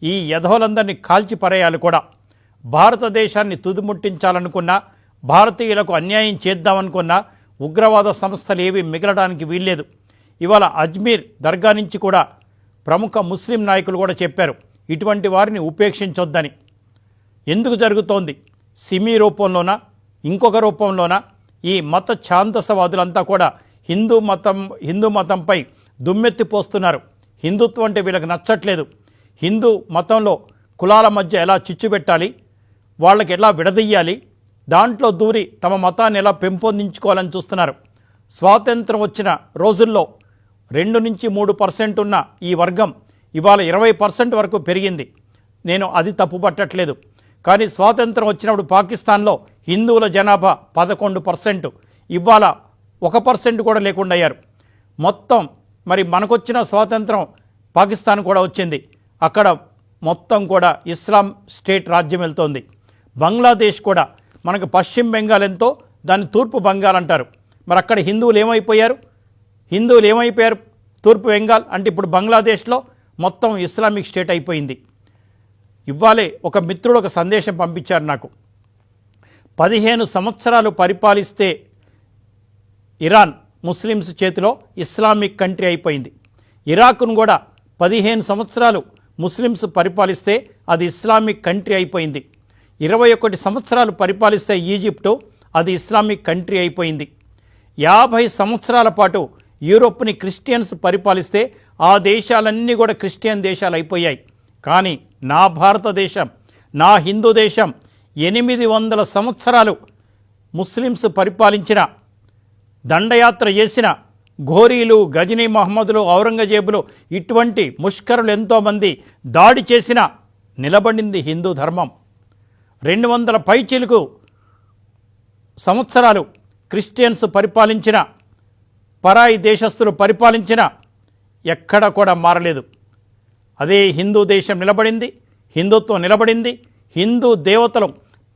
ఈ యధోలందరినీ కాల్చి పరేయాలి కూడా. భారతదేశాన్ని తుదిముట్టించాలనుకున్నా, భారతీయులకు అన్యాయం చేద్దామనుకున్నా ఉగ్రవాద సంస్థలు ఏవి మిగలడానికి వీల్లేదు. ఇవాళ అజ్మీర్ దర్గా నుంచి కూడా ప్రముఖ ముస్లిం నాయకులు కూడా చెప్పారు, ఇటువంటి వారిని ఉపేక్షించొద్దని. ఎందుకు జరుగుతోంది? సిమీ రూపంలోనా, ఇంకొక రూపంలోనా ఈ మత ఛాందసవాదులంతా కూడా హిందూ మతంపై దుమ్మెత్తిపోస్తున్నారు. హిందుత్వం అంటే వీళ్ళకి నచ్చట్లేదు. హిందూ మతంలో కులాల మధ్య ఎలా చిచ్చు పెట్టాలి, వాళ్ళకి ఎలా విడదీయాలి, దాంట్లో దూరి తమ మతాన్ని ఎలా పెంపొందించుకోవాలని చూస్తున్నారు. స్వాతంత్రం వచ్చిన రోజుల్లో 2-3% ఉన్న ఈ వర్గం ఇవాళ 20% వరకు పెరిగింది. నేను అది తప్పు పట్టట్లేదు. కానీ స్వాతంత్రం వచ్చినప్పుడు పాకిస్తాన్లో హిందువుల జనాభా 11%, ఇవాళ 1% కూడా లేకుండా అయ్యారు. మొత్తం మరి మనకొచ్చిన స్వాతంత్రం పాకిస్తాన్ కూడా వచ్చింది, అక్కడ మొత్తం కూడా ఇస్లాం స్టేట్ రాజ్యం వెళ్తోంది. బంగ్లాదేశ్ కూడా మనకు పశ్చిమ బెంగాల్ ఎంతో, దాన్ని తూర్పు బెంగాల్ అంటారు. మరి అక్కడ హిందువులు ఏమైపోయారు తూర్పు బెంగాల్ అంటే ఇప్పుడు బంగ్లాదేశ్లో మొత్తం ఇస్లామిక్ స్టేట్ అయిపోయింది. ఇవ్వాలే ఒక మిత్రుడు ఒక సందేశం పంపించారు నాకు. 15 సంవత్సరాలు పరిపాలిస్తే ఇరాన్ ముస్లిమ్స్ చేతిలో ఇస్లామిక్ కంట్రీ అయిపోయింది. ఇరాక్ను కూడా 15 సంవత్సరాలు ముస్లిమ్స్ పరిపాలిస్తే అది ఇస్లామిక్ కంట్రీ అయిపోయింది. 21 సంవత్సరాలు పరిపాలిస్తే ఈజిప్టు, అది ఇస్లామిక్ కంట్రీ అయిపోయింది. 50 సంవత్సరాల పాటు యూరోప్ని క్రిస్టియన్స్ పరిపాలిస్తే ఆ దేశాలన్నీ కూడా క్రిస్టియన్ దేశాలు అయిపోయాయి. కానీ నా భారతదేశం, నా హిందూ దేశం 800 సంవత్సరాలు ముస్లిమ్స్ పరిపాలించిన, దండయాత్ర చేసిన ఘోరీలు, గజనీ మహమ్మదులు, ఔరంగజేబులు, ఇటువంటి ముష్కరులు ఎంతోమంది దాడి చేసిన నిలబడింది హిందూ ధర్మం. 200 పైచిలుకు సంవత్సరాలు క్రిస్టియన్స్ పరిపాలించిన, పరాయి దేశస్తులు పరిపాలించిన, ఎక్కడ కూడా మారలేదు. అదే హిందూ దేశం నిలబడింది, హిందుత్వం నిలబడింది. హిందూ దేవతలు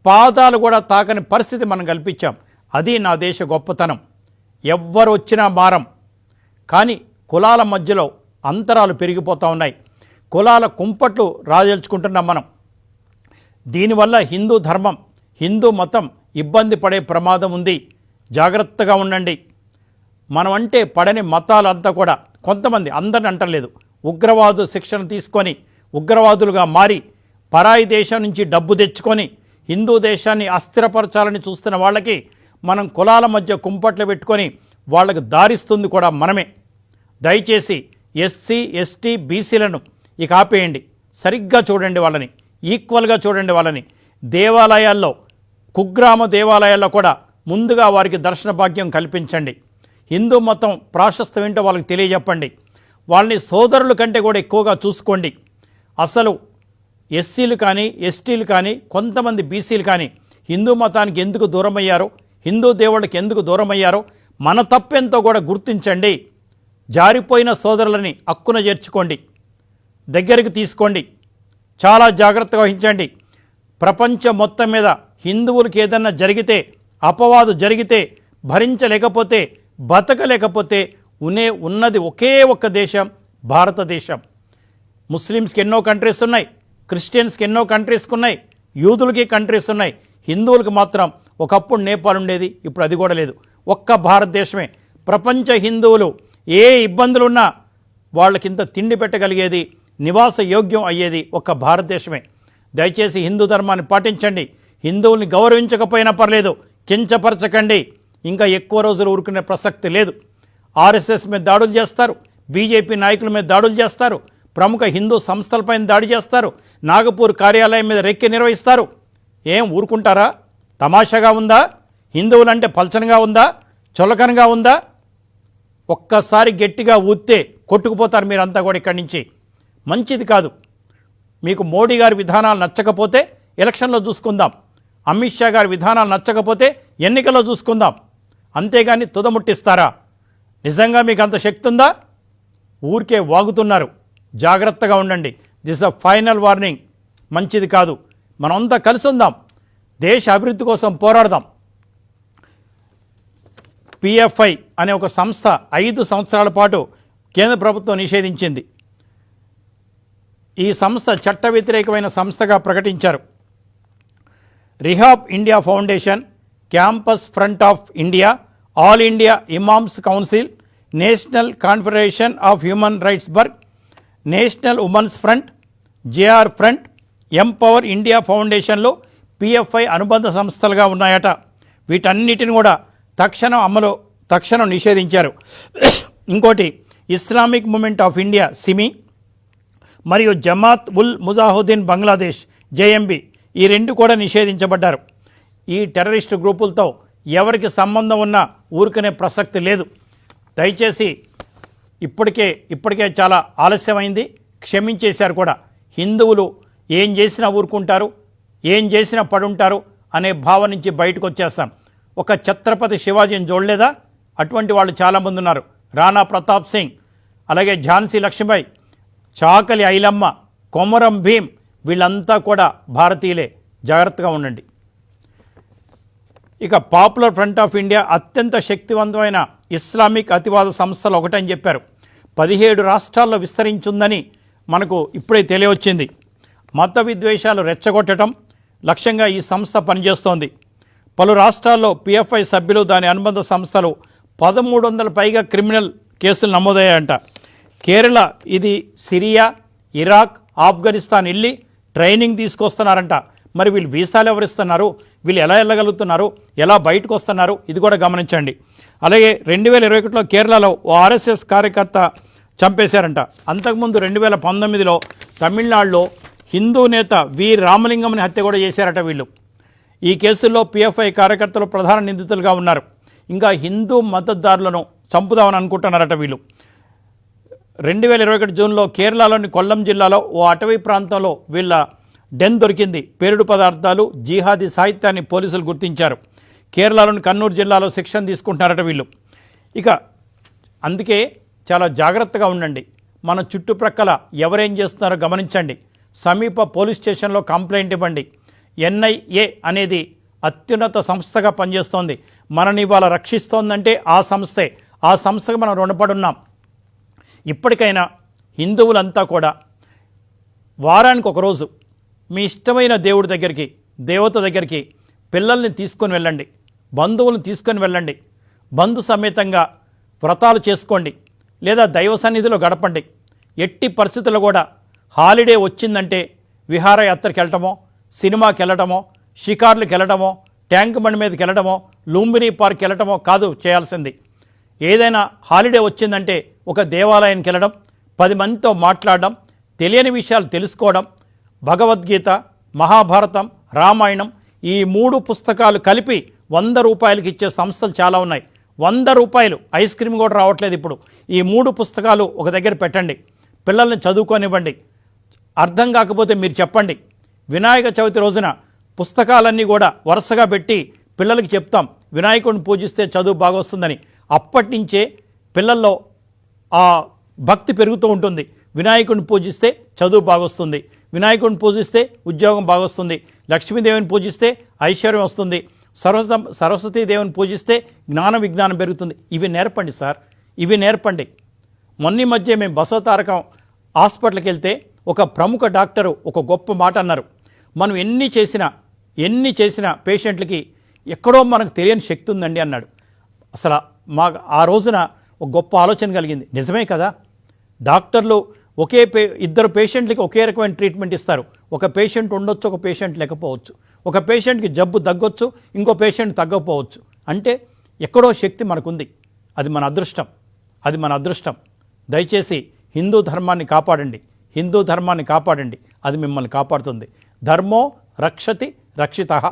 పాదాలు కూడా తాకని పరిస్థితి మనం కల్పించాం. అది నా దేశ గొప్పతనం. ఎవ్వరు వచ్చినా మారం. కానీ కులాల మధ్యలో అంతరాలు పెరిగిపోతూ ఉన్నాయి. కులాల కుంపట్లు రాజల్చుకుంటున్నాం మనం. దీనివల్ల హిందూ ధర్మం, హిందూ మతం ఇబ్బంది పడే ప్రమాదం ఉంది. జాగ్రత్తగా ఉండండి. మనం అంటే పడని మతాలంతా కూడా కొంతమంది, అందరిని అంటలేదు, ఉగ్రవాదు శిక్షణ తీసుకొని ఉగ్రవాదులుగా మారి పరాయి దేశం నుంచి డబ్బు తెచ్చుకొని హిందూ దేశాన్ని అస్థిరపరచాలని చూస్తున్న వాళ్ళకి మనం కులాల మధ్య కుంపట్లు పెట్టుకొని వాళ్ళకు దారిస్తుంది కూడా మనమే. దయచేసి ఎస్సీ, ఎస్టీ, బీసీలను ఇక ఆపేయండి. సరిగ్గా చూడండి వాళ్ళని, ఈక్వల్గా చూడండి వాళ్ళని. దేవాలయాల్లో, కుగ్రామ దేవాలయాల్లో కూడా ముందుగా వారికి దర్శన భాగ్యం కల్పించండి. హిందూ మతం ప్రాశస్త్యం ఏంటో వాళ్ళకి తెలియజెప్పండి. వాళ్ళని సోదరుల కంటే కూడా ఎక్కువగా చూసుకోండి. అసలు ఎస్సీలు కానీ, ఎస్టీలు కానీ, కొంతమంది బీసీలు కానీ హిందూ మతానికి ఎందుకు దూరమయ్యారో, హిందూ దేవుళ్ళకి ఎందుకు దూరమయ్యారో మన తప్పెంతో కూడా గుర్తించండి. జారిపోయిన సోదరులని అక్కున చేర్చుకోండి, దగ్గరికి తీసుకోండి, చాలా జాగ్రత్తగా వహించండి. ప్రపంచం మొత్తం మీద హిందువులకి ఏదన్నా జరిగితే, అపవాదు జరిగితే, భరించలేకపోతే, బతకలేకపోతే ఉన్నది ఒకే ఒక్క దేశం, భారతదేశం. ముస్లిమ్స్కి ఎన్నో కంట్రీస్ ఉన్నాయి, క్రిస్టియన్స్కి ఎన్నో కంట్రీస్ ఉన్నాయి, యూదులకి కంట్రీస్ ఉన్నాయి. హిందువులకు మాత్రం ఒకప్పుడు నేపాల్ ఉండేది, ఇప్పుడు అది కూడా లేదు. ఒక్క భారతదేశమే. ప్రపంచ హిందువులు ఏ ఇబ్బందులున్నా వాళ్ళకింత తిండి పెట్టగలిగేది, నివాస యోగ్యం అయ్యేది ఒక్క భారతదేశమే. దయచేసి హిందూ ధర్మాన్ని పాటించండి. హిందువుల్ని గౌరవించకపోయినా పర్లేదు, కించపరచకండి. ఇంకా ఎక్కువ రోజులు ఊరుకునే ప్రసక్తి లేదు. ఆర్ఎస్ఎస్ మీద దాడులు చేస్తారు, బీజేపీ నాయకుల మీద దాడులు చేస్తారు, ప్రముఖ హిందూ సంస్థలపైన దాడి చేస్తారు, నాగపూర్ కార్యాలయం మీద రెక్కి నిర్వహిస్తారు. ఏం ఊరుకుంటారా? తమాషాగా ఉందా? హిందువులంటే పల్చనగా ఉందా? చులకనగా ఉందా? ఒక్కసారి గట్టిగా ఊస్తే కొట్టుకుపోతారు మీరంతా కూడా ఇక్కడి నుంచి. మంచిది కాదు. మీకు మోడీ గారి విధానాలు నచ్చకపోతే ఎలక్షన్లో చూసుకుందాం, అమిత్ షా గారి విధానాలు నచ్చకపోతే ఎన్నికల్లో చూసుకుందాం. అంతేగాని తుదముట్టిస్తారా? నిజంగా మీకు అంత శక్తి ఉందా? ఊరికే వాగుతున్నారు. జాగ్రత్తగా ఉండండి. This the final warning. మంచిది కాదు. మనమంతా కలిసి ఉందాం, దేశ అభివృద్ధి కోసం పోరాడదాం. పిఎఫ్ఐ అనే ఒక సంస్థ 5 సంవత్సరాల పాటు కేంద్ర ప్రభుత్వం నిషేధించింది. ఈ సంస్థ చట్ట వ్యతిరేకమైన సంస్థగా ప్రకటించారు. Rehab India foundation, campus front of India, all India imams council, national confederation of human rights org, national women's front, JR front, empower India ఫౌండేషన్లో పిఎఫ్ఐ అనుబంధ సంస్థలుగా ఉన్నాయట. వీటన్నిటిని కూడా తక్షణం నిషేధించారు. ఇంకోటి Islamic movement of India SIMI మరియు జమాత్ ఉల్ ముజాహిదీన్ బంగ్లాదేశ్ జేఎంబీ ఈ రెండు కూడా నిషేధించబడ్డారు. ఈ టెర్రరిస్టు గ్రూపులతో ఎవరికి సంబంధం ఉన్నా ఊరుకునే ప్రసక్తి లేదు. దయచేసి ఇప్పటికే చాలా ఆలస్యమైంది, క్షమించేశారు కూడా. హిందువులు ఏం చేసినా ఊరుకుంటారు, ఏం చేసినా పడుంటారు అనే భావం నుంచి బయటకు వచ్చేస్తాం. ఒక ఛత్రపతి శివాజీని చూడలేదా? అటువంటి వాళ్ళు చాలామంది ఉన్నారు. రాణా ప్రతాప్ సింగ్, అలాగే ఝాన్సీ లక్ష్మీబాయి, చాకలి ఐలమ్మ, కొమరం భీం వీళ్ళంతా కూడా భారతీయులే. జాగ్రత్తగా ఉండండి. ఇక పాపులర్ ఫ్రంట్ ఆఫ్ ఇండియా అత్యంత శక్తివంతమైన ఇస్లామిక్ అతివాద సంస్థలు ఒకటని చెప్పారు. 17 రాష్ట్రాల్లో విస్తరించుందని మనకు ఇప్పుడే తెలియవచ్చింది. మత విద్వేషాలు రెచ్చగొట్టడం లక్ష్యంగా ఈ సంస్థ పనిచేస్తోంది. పలు రాష్ట్రాల్లో పిఎఫ్ఐ సభ్యులు, దాని అనుబంధ సంస్థలు 1300 పైగా క్రిమినల్ కేసులు నమోదయ్యాయంట. కేరళ ఇది సిరియా, ఇరాక్, ఆఫ్ఘనిస్తాన్ వెళ్ళి ట్రైనింగ్ తీసుకొస్తున్నారంట. మరి వీళ్ళు వీసాలు ఎవరిస్తున్నారు? వీళ్ళు ఎలా వెళ్ళగలుగుతున్నారు? ఎలా బయటకు వస్తున్నారు? ఇది కూడా గమనించండి. అలాగే 2021లో కేరళలో ఓ ఆర్ఎస్ఎస్ కార్యకర్త చంపేశారంట. అంతకుముందు 2019లో తమిళనాడులో హిందూ నేత వి రామలింగంని హత్య కూడా చేశారట వీళ్ళు. ఈ కేసుల్లో పిఎఫ్ఐ కార్యకర్తలు ప్రధాన నిందితులుగా ఉన్నారు. ఇంకా హిందూ మద్దతుదారులను చంపుదామని అనుకుంటున్నారట వీళ్ళు. 2021 జూన్లో కేరళలోని కొల్లం జిల్లాలో ఓ అటవీ ప్రాంతంలో వీళ్ళ డెన్ దొరికింది. పేలుడు పదార్థాలు, జిహాదీ సాహిత్యాన్ని పోలీసులు గుర్తించారు. కేరళలోని కన్నూరు జిల్లాలో శిక్షణ తీసుకుంటున్నారట వీళ్ళు. ఇక అందుకే చాలా జాగ్రత్తగా ఉండండి. మన చుట్టుప్రక్కల ఎవరేం చేస్తున్నారో గమనించండి. సమీప పోలీస్ స్టేషన్లో కంప్లైంట్ ఇవ్వండి. ఎన్ఐఏ అనేది అత్యున్నత సంస్థగా పనిచేస్తోంది. మనని ఇవాళ రక్షిస్తోందంటే ఆ సంస్థే. ఆ సంస్థకు మనం రుణపడున్నాం. ఇప్పటికైనా హిందువులంతా కూడా వారానికి ఒకరోజు మీ ఇష్టమైన దేవుడి దగ్గరికి, దేవత దగ్గరికి పిల్లల్ని తీసుకొని వెళ్ళండి, బంధువులను తీసుకొని వెళ్ళండి, బంధు సమేతంగా వ్రతాలు చేసుకోండి, లేదా దైవ సన్నిధిలో గడపండి. ఎట్టి పరిస్థితుల్లో కూడా హాలిడే వచ్చిందంటే విహారయాత్రకి వెళ్ళటమో, సినిమాకి వెళ్ళటమో, షికార్లకు వెళ్ళటమో, ట్యాంక్ బండి మీదకి వెళ్ళటమో, లుంబిని పార్క్ వెళ్ళటమో కాదు చేయాల్సింది. ఏదైనా హాలిడే వచ్చిందంటే ఒక దేవాలయానికి వెళ్ళడం, 10 మందితో మాట్లాడడం, తెలియని విషయాలు తెలుసుకోవడం, భగవద్గీత, మహాభారతం, రామాయణం ఈ 3 పుస్తకాలు కలిపి 100 రూపాయలకి ఇచ్చే సంస్థలు చాలా ఉన్నాయి. 100 రూపాయలు, ఐస్ క్రీమ్ కూడా రావట్లేదు ఇప్పుడు. ఈ 3 పుస్తకాలు ఒక దగ్గర పెట్టండి, పిల్లల్ని చదువుకోనివ్వండి. అర్థం కాకపోతే మీరు చెప్పండి. వినాయక చవితి రోజున పుస్తకాలన్నీ కూడా వరుసగా పెట్టి పిల్లలకి చెప్తాం, వినాయకుడిని పూజిస్తే చదువు బాగా వస్తుందని. అప్పటి నుంచే పిల్లల్లో ఆ భక్తి పెరుగుతూ ఉంటుంది. వినాయకుడిని పూజిస్తే చదువు బాగొస్తుంది, వినాయకుడిని పూజిస్తే ఉద్యోగం బాగొస్తుంది, లక్ష్మీదేవిని పూజిస్తే ఐశ్వర్యం వస్తుంది, సరస్వతీదేవిని పూజిస్తే జ్ఞాన విజ్ఞానం పెరుగుతుంది. ఇవి నేర్పండి సార్, ఇవి నేర్పండి. మొన్న మధ్య మేము బసవతారకం హాస్పిటల్కి వెళ్తే ఒక ప్రముఖ డాక్టరు ఒక గొప్ప మాట అన్నారు. మనం ఎన్ని చేసినా పేషెంట్లకి ఎక్కడో మనకు తెలియని శక్తి ఉందండి అన్నాడు. అసలు ఆ రోజున ఒక గొప్ప ఆలోచన కలిగింది. నిజమే కదా, డాక్టర్లు ఇద్దరు పేషెంట్లకి ఒకే రకమైన ట్రీట్మెంట్ ఇస్తారు. ఒక పేషెంట్ ఉండొచ్చు, ఒక పేషెంట్ లేకపోవచ్చు. ఒక పేషెంట్కి జబ్బు తగ్గొచ్చు, ఇంకో పేషెంట్ తగ్గకపోవచ్చు. అంటే ఎక్కడో శక్తి మనకుంది. అది మన అదృష్టం. దయచేసి హిందూ ధర్మాన్ని కాపాడండి. అది మిమ్మల్ని కాపాడుతుంది. ధర్మో రక్షతి రక్షితః.